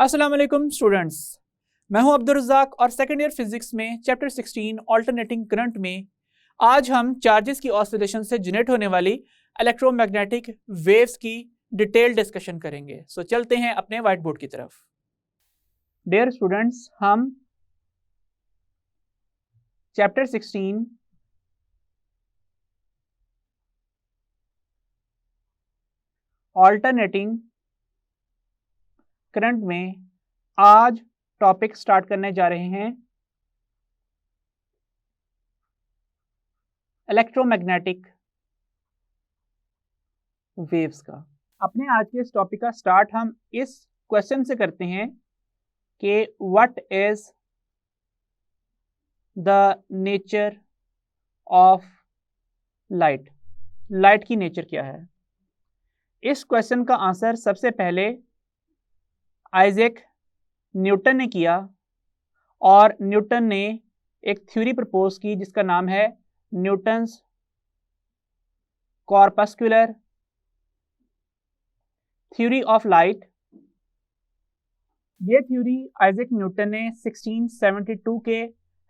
अस्सलाम वालेकुम स्टूडेंट्स, मैं हूं अब्दुल रज़ाक और सेकेंड ईयर फिजिक्स में चैप्टर 16 ऑल्टरनेटिंग करंट में आज हम चार्जेस की ऑसिलेशन से जनरेट होने वाली इलेक्ट्रोमैग्नेटिक वेव्स की डिटेल डिस्कशन करेंगे। सो चलते हैं अपने व्हाइट बोर्ड की तरफ। डियर स्टूडेंट्स, हम चैप्टर 16 ऑल्टरनेटिंग करंट में आज टॉपिक स्टार्ट करने जा रहे हैं इलेक्ट्रोमैग्नेटिक वेव्स का। अपने आज के इस टॉपिक का स्टार्ट हम इस क्वेश्चन से करते हैं कि what is the nature of light. Light की नेचर क्या है? इस क्वेश्चन का आंसर सबसे पहले आइजैक न्यूटन ने किया और न्यूटन ने एक थ्योरी प्रपोज की जिसका नाम है Newton's corpuscular theory of light. ये थ्योरी आइजैक न्यूटन ने 1672 के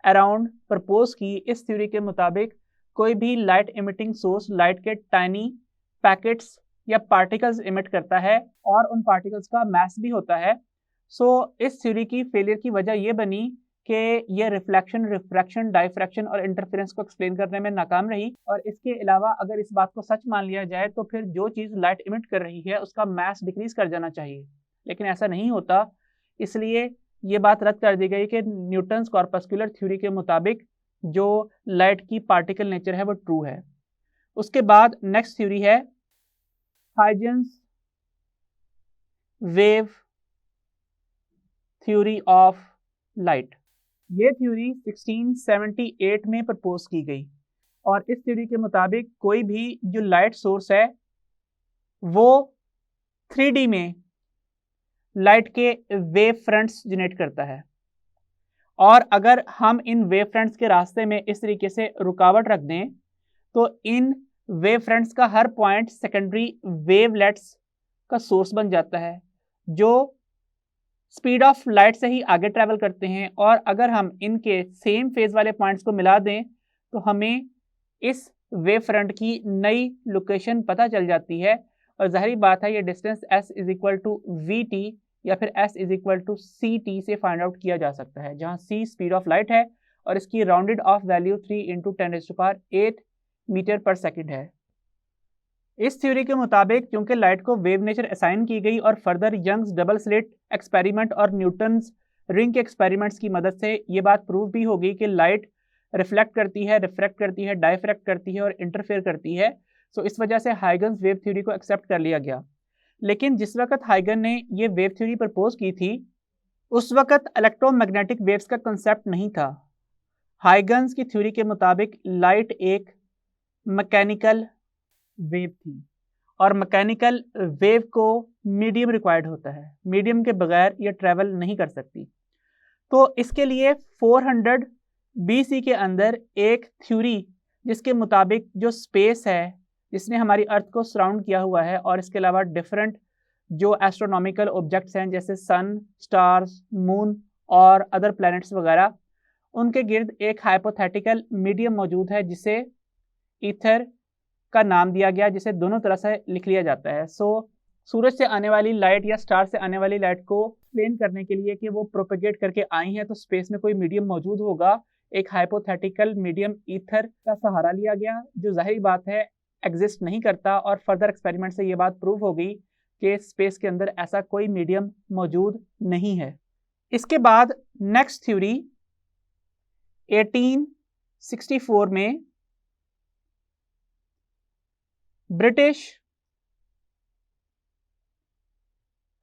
अराउंड प्रपोज की। इस थ्योरी के मुताबिक कोई भी लाइट इमिटिंग सोर्स लाइट के टाइनी पैकेट्स या पार्टिकल्स इमिट करता है और उन पार्टिकल्स का मास भी होता है। सो इस थ्योरी की फेलियर की वजह यह बनी कि ये रिफ्लेक्शन, रिफ्रैक्शन, डाइफ्रैक्शन और इंटरफेरेंस को एक्सप्लेन करने में नाकाम रही। और इसके अलावा अगर इस बात को सच मान लिया जाए तो फिर जो चीज़ लाइट इमिट कर रही है उसका मास डिक्रीज कर जाना चाहिए, लेकिन ऐसा नहीं होता। इसलिए ये बात रद्द कर दी गई कि न्यूटन्स कॉर्पस्कुलर थ्योरी के मुताबिक जो लाइट की पार्टिकल नेचर है वो ट्रू है। उसके बाद नेक्स्ट थ्योरी है Huygens wave theory of light. ये थ्योरी 1678 में प्रपोज की गई और इस थ्योरी के मुताबिक कोई भी जो लाइट सोर्स है वो 3D में लाइट के वेव फ्रंट्स जनरेट करता है और अगर हम इन वेव फ्रंट्स के रास्ते में इस तरीके से रुकावट रख दें तो इन वेव फ्रंट्स का हर पॉइंट सेकेंडरी वेवलेट्स का सोर्स बन जाता है जो स्पीड ऑफ लाइट से ही आगे ट्रैवल करते हैं। और अगर हम इनके सेम फेज वाले पॉइंट्स को मिला दें तो हमें इस वेव फ्रंट की नई लोकेशन पता चल जाती है और जाहिर बात है ये distance s is equal to V T या फिर s is equal to C T से फाइंड आउट किया जा सकता है, जहां c स्पीड ऑफ लाइट है और इसकी राउंडेड ऑफ वैल्यू 3 × 10⁸ मीटर पर सेकेंड है। इस थ्योरी के मुताबिक क्योंकि लाइट को वेव नेचर असाइन की गई और further Young's double slit experiment और न्यूटन्स रिंग के एक्सपेरिमेंट्स की मदद से ये बात प्रूव भी हो गई कि लाइट रिफ्लेक्ट करती है, रिफ्रैक्ट करती है, डाइफ्रैक्ट करती है और इंटरफेयर करती है। सो इस वजह से हाइगन्स वेव थ्योरी को एक्सेप्ट कर लिया गया। लेकिन जिस वक्त हाइगन ने ये वेव थ्योरी प्रपोज की थी उस वक्त इलेक्ट्रोमैग्नेटिक वेव्स का कंसेप्ट नहीं था। हाइगन्स की थ्योरी के मुताबिक लाइट एक मैकेनिकल वेव थी और मैकेनिकल वेव को मीडियम रिक्वायर्ड होता है, मीडियम के बगैर ये ट्रैवल नहीं कर सकती। तो इसके लिए 400 BC के अंदर एक थ्योरी जिसके मुताबिक जो स्पेस है जिसने हमारी अर्थ को सराउंड किया हुआ है और इसके अलावा डिफरेंट जो एस्ट्रोनॉमिकल ऑब्जेक्ट्स हैं जैसे सन, स्टार्स, मून और अदर प्लैनेट्स वगैरह, उनके गिर्द एक हाइपोथेटिकल मीडियम मौजूद है जिसे ईथर का नाम दिया गया, जिसे दोनों तरह से लिख लिया जाता है। सूरज से आने वाली लाइट या स्टार से आने वाली लाइट को एक्सप्लेन करने के लिए कि वो प्रोपेगेट करके आई हैं तो स्पेस में कोई मीडियम मौजूद होगा। एक हाइपोथेटिकल मीडियम ईथर का सहारा लिया गया जो जाहिर बात है एग्जिस्ट नहीं करता और फर्दर एक्सपेरिमेंट से ये बात प्रूव हो गई कि स्पेस के अंदर ऐसा कोई मीडियम मौजूद नहीं है। इसके बाद नेक्स्ट थ्योरी 1864 में British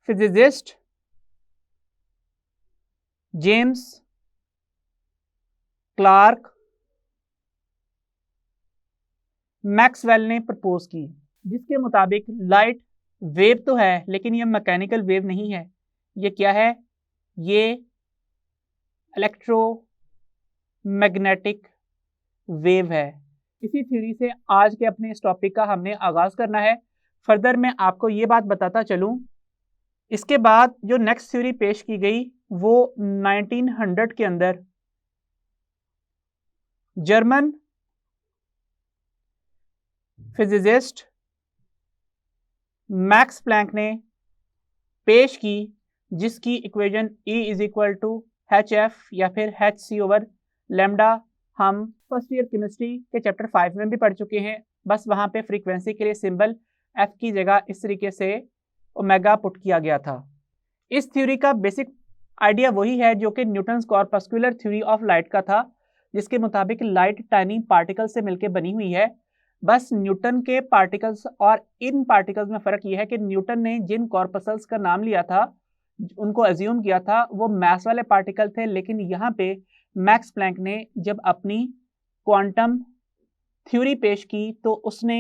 physicist James Clerk Maxwell ने प्रपोज की, जिसके मुताबिक लाइट वेव तो है लेकिन ये मैकेनिकल वेव नहीं है। ये क्या है? ये इलेक्ट्रोमैग्नेटिक वेव है। इसी थ्योरी से आज के अपने इस टॉपिक का हमने आगाज करना है। फर्दर मैं आपको ये बात बताता चलूं इसके बाद जो नेक्स्ट थ्योरी पेश की गई वो 1900 के अंदर जर्मन फिजिसिस्ट मैक्स प्लैंक ने पेश की, जिसकी equation E is equal to HF या फिर HC/लैम्डा हम फर्स्ट ईयर केमिस्ट्री के चैप्टर 5 में भी पढ़ चुके हैं। बस वहां पे फ्रीक्वेंसी के लिए सिंबल F की जगह इस तरीके से ओमेगा पुट किया गया था। इस थ्योरी का बेसिक आइडिया वही है जो कि Newton's corpuscular theory of light का था, जिसके मुताबिक लाइट टाइनी पार्टिकल से मिलकर बनी हुई है। बस न्यूटन के पार्टिकल्स और इन पार्टिकल्स में फर्क यह है कि न्यूटन ने जिन कॉर्पसल्स का नाम लिया था, उनको एज्यूम किया था, वो मैस वाले पार्टिकल थे, लेकिन यहाँ पे मैक्स प्लैंक ने जब अपनी क्वांटम थ्योरी पेश की तो उसने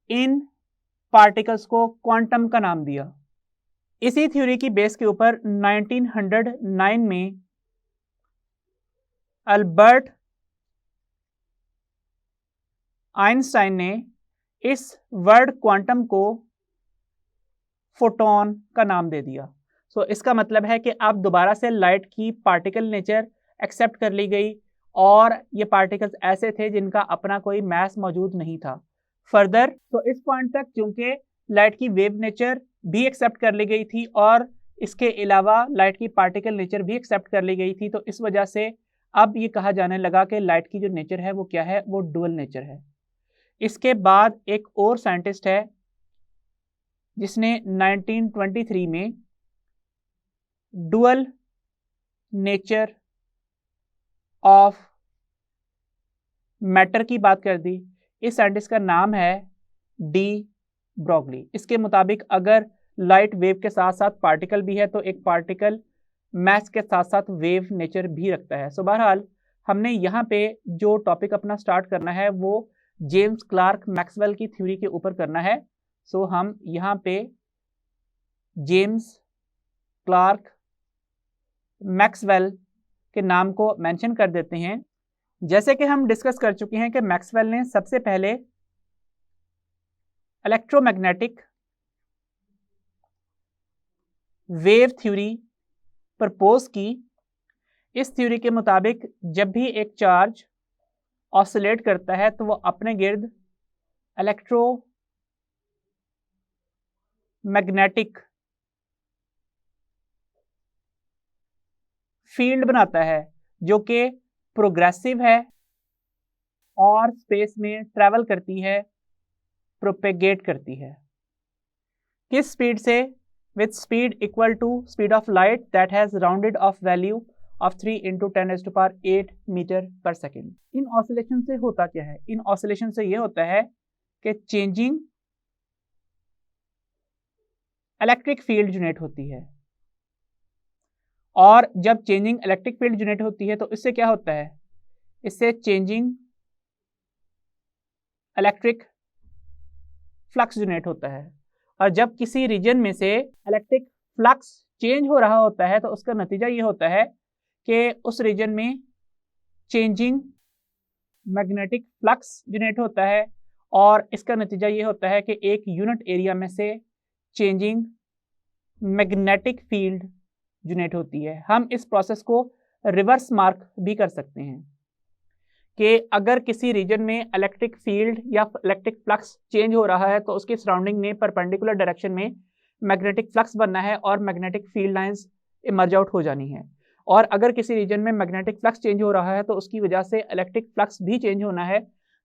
इन पार्टिकल्स को क्वांटम का नाम दिया। इसी थ्योरी की बेस के ऊपर 1909 में अल्बर्ट आइंस्टाइन ने इस वर्ड क्वांटम को फोटोन का नाम दे दिया। सो इसका मतलब है कि अब दोबारा से लाइट की पार्टिकल नेचर एक्सेप्ट कर ली गई और ये पार्टिकल्स ऐसे थे जिनका अपना कोई मैस मौजूद नहीं था। फर्दर तो इस पॉइंट तक चूंकि लाइट की वेव नेचर भी एक्सेप्ट कर ली गई थी और इसके अलावा लाइट की पार्टिकल नेचर भी एक्सेप्ट कर ली गई थी, तो इस वजह से अब ये कहा जाने लगा कि लाइट की जो नेचर है वो क्या है, वो डुअल नेचर है। इसके बाद एक और साइंटिस्ट है जिसने 1923 में डुअल नेचर ऑफ मैटर की बात कर दी। इस साइंटिस्ट का नाम है डी ब्रोगली। इसके मुताबिक अगर लाइट वेव के साथ साथ पार्टिकल भी है तो एक पार्टिकल मैस के साथ साथ वेव नेचर भी रखता है। सो बहरहाल हमने यहाँ पे जो टॉपिक अपना स्टार्ट करना है वो जेम्स क्लार्क मैक्सवेल की थ्योरी के ऊपर करना है। सो हम यहाँ पे जेम्स क्लार्क मैक्सवेल के नाम को मेंशन कर देते हैं। जैसे कि हम डिस्कस कर चुके हैं कि मैक्सवेल ने सबसे पहले इलेक्ट्रोमैग्नेटिक वेव थ्योरी प्रपोज की। इस थ्योरी के मुताबिक जब भी एक चार्ज ऑसिलेट करता है तो वो अपने गिर्द इलेक्ट्रोमैग्नेटिक फील्ड बनाता है जो कि प्रोग्रेसिव है और स्पेस में ट्रैवल करती है, प्रोपेगेट करती है। किस स्पीड से? with speed equal to speed of light that has rounded off value of 3 into 10⁸ metre पर सेकेंड। इन ऑसिलेशन से होता क्या है? इन ऑसिलेशन से ये होता है कि चेंजिंग इलेक्ट्रिक फील्ड जनरेट होती है, और जब चेंजिंग इलेक्ट्रिक फील्ड जनरेट होती है तो इससे क्या होता है? इससे चेंजिंग इलेक्ट्रिक फ्लक्स जनरेट होता है, और जब किसी रीजन में से इलेक्ट्रिक फ्लक्स चेंज हो रहा होता है तो उसका नतीजा ये होता है कि उस रीजन में चेंजिंग मैग्नेटिक फ्लक्स जनरेट होता है, और इसका नतीजा ये होता है कि एक यूनिट एरिया में से चेंजिंग मैग्नेटिक फील्ड जनरेट होती है। हम इस प्रोसेस को रिवर्स मार्क भी कर सकते हैं कि अगर किसी रीजन में इलेक्ट्रिक फील्ड या इलेक्ट्रिक फ्लक्स चेंज हो रहा है तो उसके सराउंडिंग में परपेंडिकुलर डायरेक्शन में मैग्नेटिक फ्लक्स बनना है और magnetic field lines emerge out हो जानी है। और अगर किसी रीजन में मैग्नेटिक फ्लक्स चेंज हो रहा है तो उसकी वजह से इलेक्ट्रिक फ्लक्स भी चेंज होना है।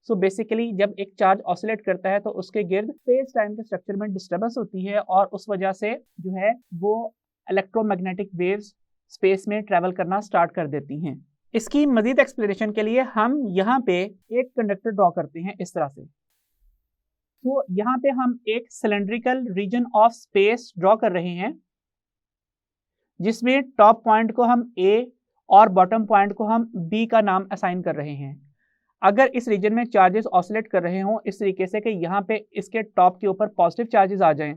सो बेसिकली जब एक चार्ज ऑसिलेट करता है तो उसके गिर्द स्पेस टाइम के स्ट्रक्चर में डिस्टर्बेंस होती है, और उस वजह से जो है वो इलेक्ट्रोमैग्नेटिक वेव्स स्पेस में ट्रैवल करना स्टार्ट कर देती हैं। इसकी मजीद एक्सप्लेनेशन के लिए हम यहाँ पे एक कंडक्टर ड्रॉ करते हैं इस तरह से। तो यहाँ पे हम एक cylindrical region of space draw कर रहे हैं जिसमें टॉप पॉइंट को हम A और बॉटम पॉइंट को हम B का नाम असाइन कर रहे हैं। अगर इस रीजन में चार्जेस ऑसिलेट कर रहे हों इस तरीके से कि यहाँ पे इसके टॉप के ऊपर पॉजिटिव चार्जेस आ जाएं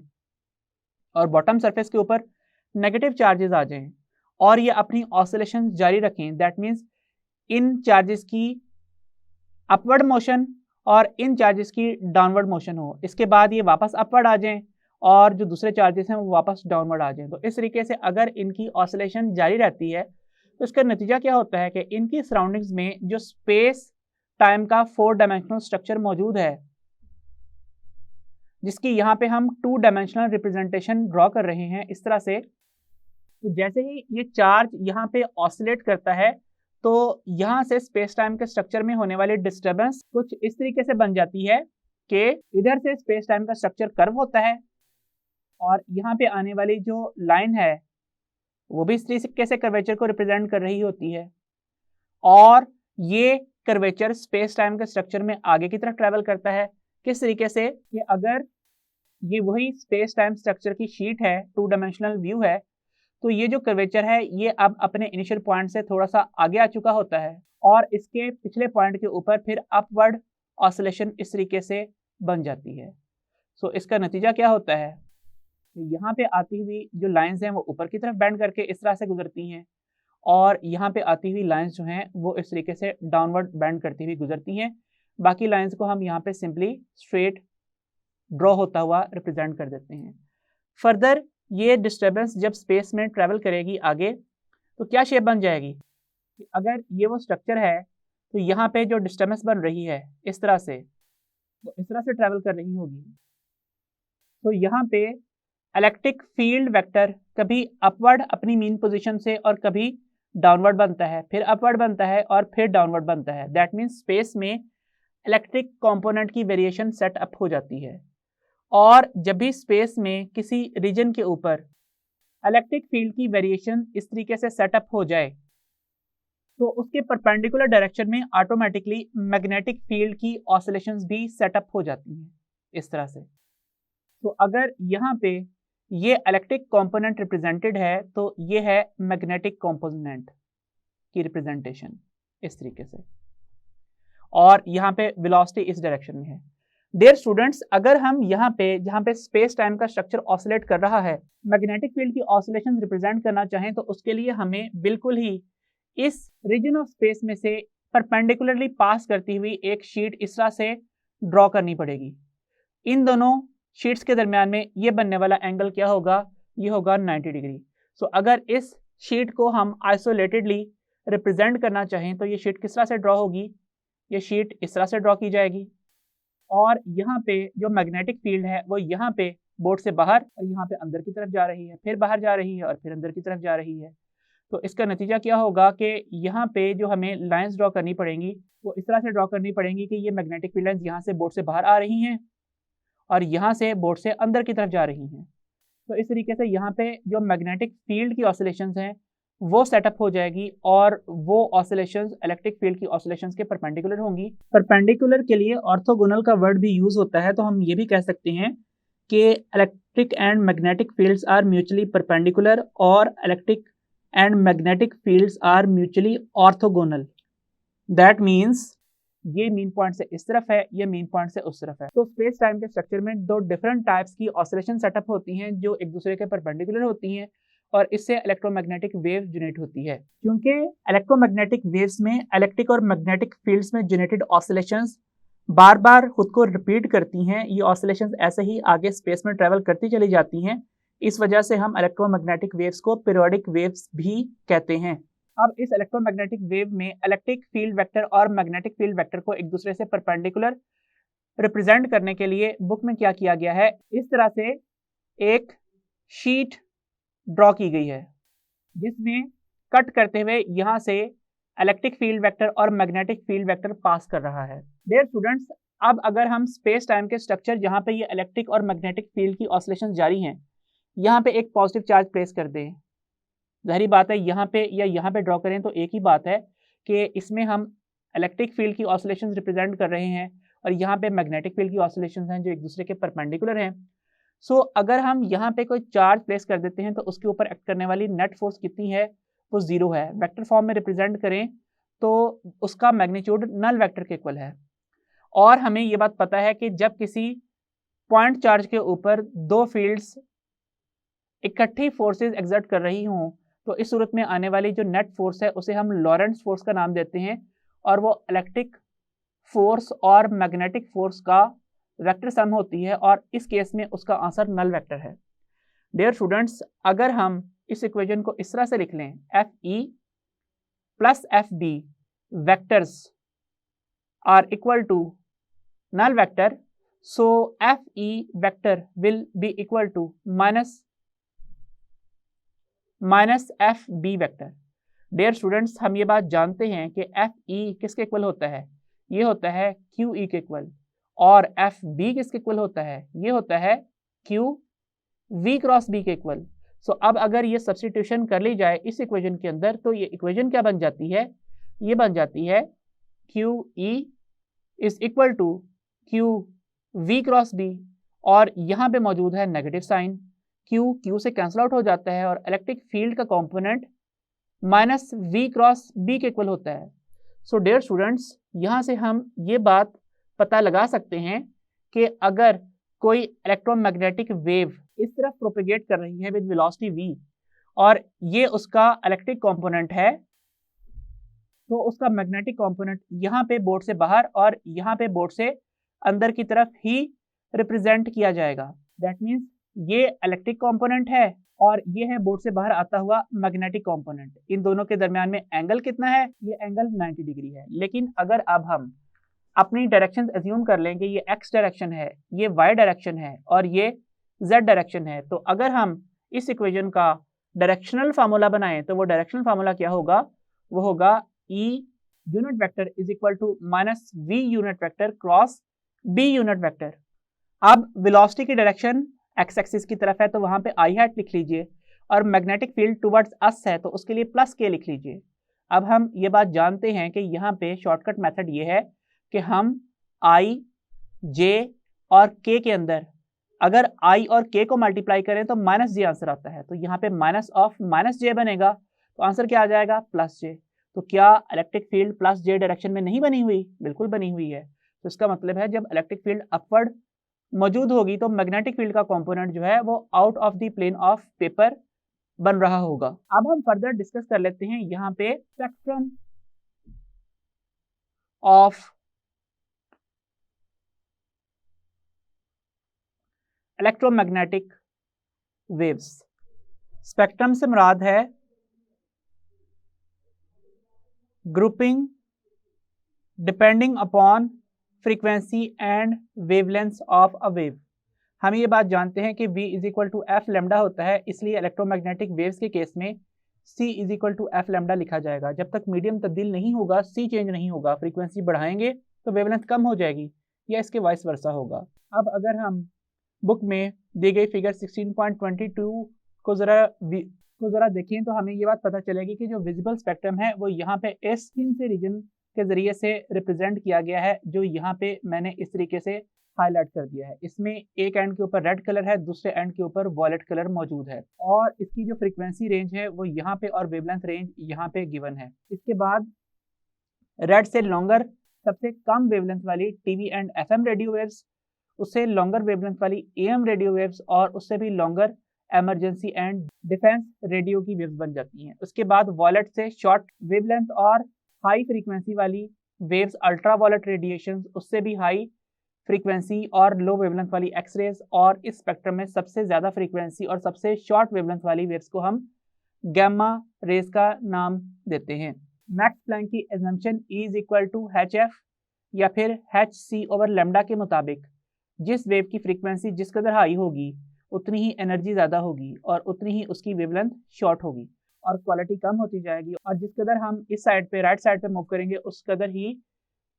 और बॉटम सरफेस के ऊपर नेगेटिव चार्जेस आ जाएं और ये अपनी ऑसिलेशन जारी रखें, दैट मीन्स इन चार्जेस की अपवर्ड मोशन और इन चार्जेस की डाउनवर्ड मोशन हो, इसके बाद ये वापस अपवर्ड आ जाएं और जो दूसरे चार्जेस हैं वो वापस डाउनवर्ड आ जाएं। तो इस तरीके से अगर इनकी ऑसिलेशन जारी रहती है तो इसका नतीजा क्या होता है कि इनकी सराउंडिंग्स में जो स्पेस टाइम का 4 डायमेंशनल स्ट्रक्चर मौजूद है, जिसकी यहाँ पे हम 2 डायमेंशनल रिप्रेजेंटेशन ड्रॉ कर रहे हैं इस तरह से। तो जैसे ही ये चार्ज यहाँ पे ऑसिलेट करता है तो यहाँ से स्पेस टाइम के स्ट्रक्चर में होने वाली डिस्टर्बेंस कुछ इस तरीके से बन जाती है कि इधर से स्पेस टाइम का स्ट्रक्चर कर्व होता है और यहाँ पे आने वाली जो लाइन है वो भी इस तरीके से कर्वेचर को रिप्रेजेंट कर रही होती है और ये कर्वेचर स्पेस टाइम के स्ट्रक्चर में आगे की तरफ ट्रेवल करता है। किस तरीके से कि अगर ये वही स्पेस टाइम स्ट्रक्चर की शीट है, 2 डायमेंशनल व्यू है, तो ये जो कर्वेचर है ये अब अपने इनिशियल पॉइंट से थोड़ा सा आगे आ चुका होता है और इसके पिछले पॉइंट के ऊपर फिर अपवर्ड ऑसिलेशन इस तरीके से बन जाती है। सो इसका नतीजा क्या होता है कि यहाँ पे आती हुई जो लाइंस हैं वो ऊपर की तरफ बेंड करके इस तरह से गुजरती हैं और यहाँ पे आती हुई लाइंस जो हैं वो इस तरीके से डाउनवर्ड बेंड करती हुई गुजरती हैं। बाकी लाइंस को हम यहाँ पे सिंपली स्ट्रेट ड्रॉ होता हुआ रिप्रेजेंट कर देते हैं। फर्दर ये डिस्टर्बेंस जब स्पेस में ट्रेवल करेगी आगे तो क्या शेप बन जाएगी कि अगर ये वो स्ट्रक्चर है तो यहाँ पे जो डिस्टर्बेंस बन रही है इस तरह से, तो इस तरह से ट्रेवल कर रही होगी। तो यहाँ पे इलेक्ट्रिक फील्ड वेक्टर कभी अपवर्ड अपनी मीन पोजीशन से और कभी डाउनवर्ड बनता है, फिर अपवर्ड बनता है और फिर डाउनवर्ड बनता है। दैट मीन्स स्पेस में इलेक्ट्रिक कंपोनेंट की वेरिएशन सेट अप हो जाती है और जब भी स्पेस में किसी रीजन के ऊपर इलेक्ट्रिक फील्ड की वेरिएशन इस तरीके से सेटअप हो जाए तो उसके परपेंडिकुलर डायरेक्शन में ऑटोमेटिकली मैग्नेटिक फील्ड की ऑसिलेशंस भी सेटअप हो जाती हैं इस तरह से। तो अगर यहाँ पे ये इलेक्ट्रिक कंपोनेंट रिप्रेजेंटेड है तो ये है मैग्नेटिक कंपोनेंट की रिप्रेजेंटेशन इस तरीके से और यहाँ पे वेलोसिटी इस डायरेक्शन में है। डियर स्टूडेंट्स, अगर हम यहाँ पे जहाँ पे स्पेस टाइम का स्ट्रक्चर ऑसिलेट कर रहा है मैग्नेटिक फील्ड की ऑसिलेशन रिप्रेजेंट करना चाहें तो उसके लिए हमें बिल्कुल ही इस रीजन ऑफ स्पेस में से परपेंडिकुलरली पास करती हुई एक शीट इस तरह से ड्रॉ करनी पड़ेगी। इन दोनों शीट्स के दरमियान में ये बनने वाला एंगल क्या होगा, ये होगा 90 डिग्री। सो अगर इस शीट को हम आइसोलेटेडली रिप्रेजेंट करना चाहें तो ये शीट किस तरह से ड्रॉ होगी, ये शीट इस तरह से ड्रॉ की जाएगी और यहाँ पे जो मैग्नेटिक फील्ड है वो यहाँ पे बोर्ड से बाहर और यहाँ पे अंदर की तरफ जा रही है, फिर बाहर जा रही है और फिर अंदर की तरफ जा रही है। तो इसका नतीजा क्या होगा कि यहाँ पे जो हमें लाइंस ड्रॉ करनी पड़ेंगी वो इस तरह से ड्रॉ करनी पड़ेंगी कि ये मैग्नेटिक फील्ड लाइंस यहाँ से बोर्ड से बाहर आ रही हैं और यहाँ से बोर्ड से अंदर की तरफ जा रही हैं। तो इस तरीके से यहाँ पे जो मैग्नेटिक फील्ड की ऑसिलेशंस हैं वो सेटअप हो जाएगी और वो ऑसिलेशंस इलेक्ट्रिक फील्ड की ऑसिलेशंस के परपेंडिकुलर होंगी। परपेंडिकुलर के लिए ऑर्थोगोनल का वर्ड भी यूज होता है, तो हम ये भी कह सकते हैं कि electric and magnetic fields are mutually perpendicular और electric and magnetic fields are mutually orthogonal. That means ये मेन पॉइंट से इस तरफ है, ये मेन पॉइंट से उस तरफ है। तो स्पेस टाइम के स्ट्रक्चर में दो डिफरेंट टाइप्स की ऑसिलेशन सेटअप होती हैं जो एक दूसरे के परपेंडिकुलर होती हैं और इससे इलेक्ट्रोमैग्नेटिक वेव जनरेट होती है। क्योंकि इलेक्ट्रोमैग्नेटिक वेव्स में इलेक्ट्रिक और मैग्नेटिक फील्ड्स में जनरेटेड ऑसिलेशंस बार बार खुद को रिपीट करती हैं, ये ऑसिलेशंस ऐसे ही आगे स्पेस में ट्रेवल करती चली जाती हैं। इस वजह से हम इलेक्ट्रोमैग्नेटिक वेव्स को पीरियोडिक वेव्स भी कहते हैं। अब इस इलेक्ट्रोमैग्नेटिक वेव में इलेक्ट्रिक फील्ड वेक्टर और मैग्नेटिक फील्ड वेक्टर को एक दूसरे से परपेंडिकुलर रिप्रेजेंट करने के लिए बुक में क्या किया गया है, इस तरह से एक शीट ड्रॉ की गई है जिसमें कट करते हुए यहाँ से इलेक्ट्रिक फील्ड वेक्टर और मैग्नेटिक फील्ड वेक्टर पास कर रहा है। डियर स्टूडेंट्स, अब अगर हम स्पेस टाइम के स्ट्रक्चर जहाँ पे ये इलेक्ट्रिक और मैग्नेटिक फील्ड की ऑसिलेशन जारी हैं, यहाँ पे एक पॉजिटिव चार्ज प्लेस कर दें, जाहिर बात है यहाँ पे या यहाँ पे ड्रॉ करें तो एक ही बात है कि इसमें हम इलेक्ट्रिक फील्ड की ऑसिलेशंस रिप्रेजेंट कर रहे हैं और यहाँ पे मैग्नेटिक फील्ड की ऑसिलेशंस हैं जो एक दूसरे के परपेंडिकुलर हैं। सो अगर हम यहाँ पे कोई चार्ज प्लेस कर देते हैं तो उसके ऊपर एक्ट करने वाली नेट फोर्स कितनी है, वो 0 है। वेक्टर फॉर्म में रिप्रेजेंट करें तो उसका मैग्नीट्यूड नल वेक्टर के इक्वल है। और हमें ये बात पता है कि जब किसी पॉइंट चार्ज के ऊपर दो फील्ड्स इकट्ठी फोर्सेस एक्सर्ट कर रही हों तो इस सूरत में आने वाली जो नेट फोर्स है उसे हम लॉरेंट्ज फोर्स का नाम देते हैं और वो इलेक्ट्रिक फोर्स और मैग्नेटिक फोर्स का वेक्टर सम होती है और इस केस में उसका आंसर नल वेक्टर है। डियर स्टूडेंट्स, अगर हम इस इक्वेशन को इस तरह से लिख लें, F E plus F B vectors are equal to null vector, so fe vector will be equal to minus fb vector। Dear students, हम ये बात जानते हैं कि fe किसके इक्वल होता है, ये होता है qe के इक्वल, और fb किसके इक्वल होता है, ये होता है qv क्रॉस b के इक्वल। सो अब अगर ये सब्स्टिट्यूशन कर ली जाए इस इक्वेशन के अंदर, तो ये इक्वेशन क्या बन जाती है, ये बन जाती है qe is equal to Q V cross B, और यहाँ पे मौजूद है नेगेटिव साइन, क्यू से कैंसिल आउट हो जाता है और इलेक्ट्रिक फील्ड का component minus V cross B के इक्वल होता है। सो डियर स्टूडेंट्स, यहाँ से हम ये बात पता लगा सकते हैं कि अगर कोई इलेक्ट्रोमैग्नेटिक वेव इस तरफ प्रोपेगेट कर रही है विद वेलोसिटी v और ये उसका इलेक्ट्रिक कंपोनेंट है, तो उसका मैग्नेटिक कंपोनेंट यहाँ पे बोर्ड से बाहर और यहाँ पे बोर्ड से अंदर की तरफ ही रिप्रेजेंट किया जाएगा। दैट मीन्स ये इलेक्ट्रिक कंपोनेंट है और ये है बोर्ड से बाहर आता हुआ मैग्नेटिक कंपोनेंट। इन दोनों के दरमियान में एंगल कितना है, ये एंगल 90 डिग्री है। लेकिन अगर अब हम अपनी डायरेक्शन एज्यूम कर लेंगे, ये एक्स डायरेक्शन है, ये वाई डायरेक्शन है और ये जेड डायरेक्शन है, तो अगर हम इस इक्वेशन का डायरेक्शनल फार्मूला बनाएं तो वो डायरेक्शनल फार्मूला क्या होगा, वो होगा E unit vector is equal to minus V unit vector cross B unit vector. अब वेलोसिटी की डायरेक्शन एक्स एक्सिस की तरफ है तो वहां पे आई हैट लिख लीजिए, और मैग्नेटिक फील्ड टुवर्ड्स अस है तो उसके लिए प्लस के लिख लीजिए। अब हम ये बात जानते हैं कि यहाँ पे शॉर्टकट मेथड ये है कि हम आई, जे और के के अंदर अगर आई और के को मल्टीप्लाई करें तो माइनस जे आंसर आता है, तो यहाँ पे माइनस ऑफ माइनस जे बनेगा, तो आंसर क्या आ जाएगा, प्लस जे। तो क्या इलेक्ट्रिक फील्ड प्लस जे डायरेक्शन में नहीं बनी हुई, बिल्कुल बनी हुई है। तो इसका मतलब है जब इलेक्ट्रिक फील्ड अपवर्ड मौजूद होगी तो मैग्नेटिक फील्ड का कंपोनेंट जो है वो out of the plane of paper बन रहा होगा। अब हम फर्दर डिस्कस कर लेते हैं यहाँ पे spectrum of electromagnetic waves. Spectrum से मुराद है grouping depending upon frequency and wavelength of a wave. हम ये बात जानते हैं कि v is equal to f lambda होता है, इसलिए इलेक्ट्रोमैग्नेटिक वेव्स के केस में c is equal to f lambda लिखा जाएगा। जब तक मीडियम तब्दील नहीं होगा, c चेंज नहीं होगा, फ्रीक्वेंसी बढ़ाएंगे तो वेवलेंथ कम हो जाएगी, या इसके वाइस वर्सा होगा। अब अगर हम बुक में दी गई फिगर 16.22 को ज़रा देखें तो हमें ये बात पता चलेगी कि जो विजिबल स्पेक्ट्रम है वो यहाँ पे इस तीन से रीजन के जरिए से रिप्रेजेंट किया गया है, जो यहाँ पे मैंने इस तरीके से हाईलाइट कर दिया है। इसमें एक एंड के ऊपर रेड कलर है, दूसरे एंड के ऊपर वॉयलेट कलर मौजूद है, और इसकी जो फ्रीक्वेंसी रेंज है वो यहाँ पे और वेवलेंथ रेंज यहाँ पे गिवन है। इसके बाद रेड से लॉन्गर सबसे कम वेवलेंथ वाली TV and FM radio waves, उससे लॉन्गर वेवलेंथ वाली एएम रेडियो वेव्स, और उससे भी longer emergency and defence radio की वेव्स बन जाती हैं। उसके बाद वॉयलेट से शॉर्ट वेवलेंथ और हाई फ्रीक्वेंसी वाली वेव्स, अल्ट्रा वॉयलेट रेडिएशन, उससे भी हाई फ्रीक्वेंसी और लो वेवलेंथ वाली एक्सरेज, और इस स्पेक्ट्रम में सबसे ज़्यादा फ्रीक्वेंसी और सबसे शॉर्ट वेवलेंथ वाली वेव्स को हम गैमा रेज का नाम देते हैं। मैक्स प्लैंक की assumption E is equal to hf या फिर hc ओवर लेमडा के मुताबिक जिस वेव की फ्रीक्वेंसी जिस कदर हाई होगी उतनी ही एनर्जी ज़्यादा होगी और उतनी ही उसकी वेवलेंथ शॉर्ट होगी और क्वालिटी कम होती जाएगी, और जिस कदर हम इस साइड पे राइट साइड पे मूव करेंगे उस कदर ही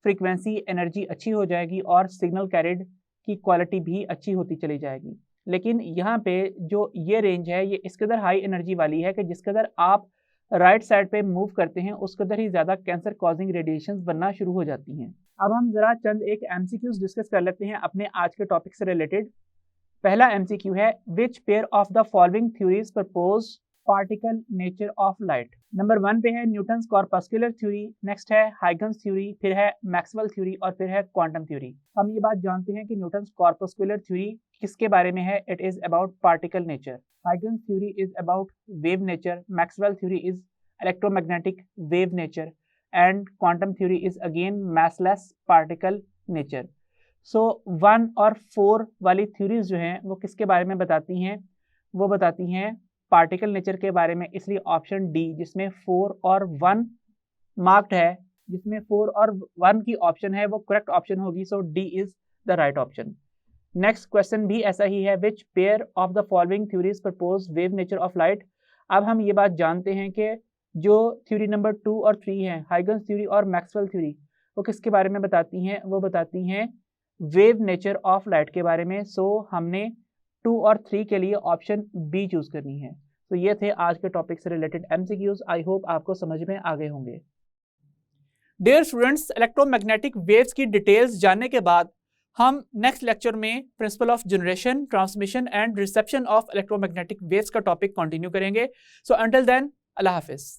फ्रीक्वेंसी एनर्जी अच्छी हो जाएगी और सिग्नल कैरिड की क्वालिटी भी अच्छी होती चली जाएगी। लेकिन यहाँ पे जो ये रेंज है ये इस कदर हाई एनर्जी वाली है कि जिस कदर आप राइट साइड पे मूव करते हैं उस कदर ही ज़्यादा कैंसर कॉजिंग रेडिएशंस बनना शुरू हो जाती हैं। अब हम ज़रा चंद एक MCQs डिस्कस कर लेते हैं अपने आज के टॉपिक से रिलेटेड। पहला MCQ है, which pair of the following theories propose particle nature of light. Number 1 पे है न्यूटन्स कॉर्पस्कुलर थ्योरी, नेक्स्ट है हाइगन्स थ्योरी, फिर है मैक्सवेल थ्योरी और फिर है क्वांटम थ्योरी। हम ये बात जानते हैं कि न्यूटन्स कॉर्पस्कुलर थ्योरी किसके बारे में है, it is about particle nature. Huygens theory is about wave nature, Maxwell theory is electromagnetic wave nature, and quantum theory is again massless particle nature। सो 1 और 4 वाली थ्योरीज जो हैं वो किसके बारे में बताती हैं, वो बताती हैं पार्टिकल नेचर के बारे में, इसलिए ऑप्शन डी जिसमें 4 और 1 मार्क्ड है, जिसमें 4 और 1 की ऑप्शन है वो करेक्ट ऑप्शन होगी, so D is the right option. Next question भी ऐसा ही है, which pair of the following theories propose wave nature of light. अब हम ये बात जानते हैं कि जो थ्योरी नंबर 2 और 3 है, हाइगन्स थ्योरी और मैक्सवेल थ्योरी, वो किसके बारे में बताती हैं, वो बताती हैं वेव नेचर ऑफ लाइट के बारे में। सो हमने 2 और 3 के लिए ऑप्शन बी चूज करनी है। तो ये थे आज के टॉपिक से रिलेटेड एमसीक्यूज, आई होप आपको समझ में आ गए होंगे। डियर स्टूडेंट्स, इलेक्ट्रोमैग्नेटिक वेव्स की डिटेल्स जानने के बाद हम नेक्स्ट लेक्चर में principle of generation, transmission and reception of electromagnetic waves का टॉपिक कंटिन्यू करेंगे। सो अंटिल देन, अल्लाह हाफिज।